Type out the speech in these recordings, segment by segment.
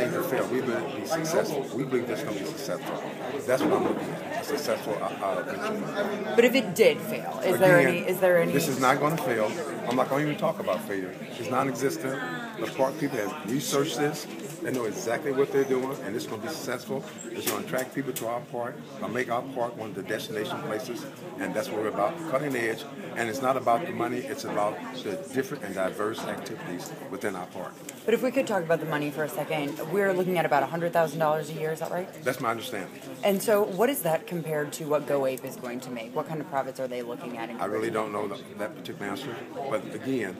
thing to fail. We believe be successful. We believe this is going to be successful. That's what I'm looking at. A successful venture. But if it did fail, is there any? This is not going to fail. I'm not going to even talk about failure. It's non-existent. The park people have researched this. They know exactly what they're doing, and it's going to be successful. It's going to attract people to our park, make our park one of the destination places, and that's what we're about, cutting edge. And it's not about the money, it's about the different and diverse activities within our park. But if we could talk about the money for a second, we're looking at about $100,000 a year, is that right? That's my understanding. And so what is that compared to what GoApe is going to make? What kind of profits are they looking at? I really don't know that particular answer, but again,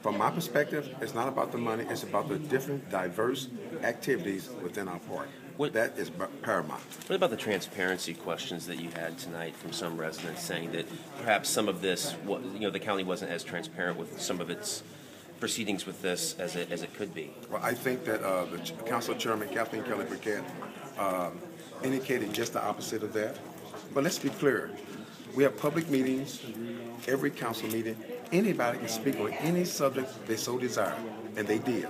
from my perspective, it's not about the money, it's about the different, diverse activities within our park. That is paramount. What about the transparency questions that you had tonight from some residents saying that perhaps some of this, the county wasn't as transparent with some of its proceedings with this as it could be? Well, I think that the council chairman, Kathleen Kelly-Briquette, indicated just the opposite of that. But let's be clear. We have public meetings, every council meeting. Anybody can speak on any subject they so desire, and they did.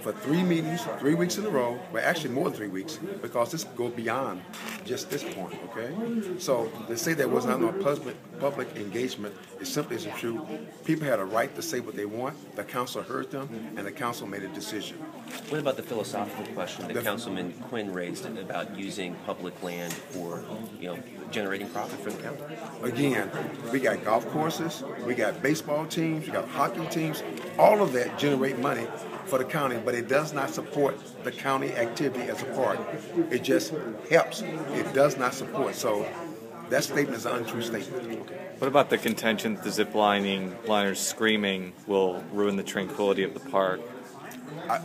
For 3 meetings, 3 weeks in a row, well, actually more than 3 weeks, because this goes beyond just this point, okay? So to say there was not no public engagement, it simply isn't true. People had a right to say what they want. The council heard them, and the council made a decision. What about the philosophical question that Councilman Quinn raised about using public land for, generating profit for the county? Again, we got golf courses, we got baseball teams, we got hockey teams. All of that generate money for the county, but it does not support the county activity as a park. It just helps. It does not support. So that statement is an untrue statement. What about the contention that the zip liners screaming will ruin the tranquility of the park?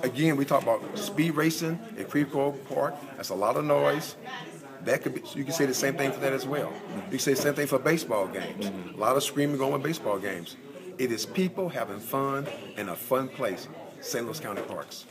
Again, we talk about speed racing at Creve Coeur Park. That's a lot of noise. That could be. You can say the same thing for that as well. You can say the same thing for baseball games. A lot of screaming going with baseball games. It is people having fun in a fun place. St. Louis County Parks.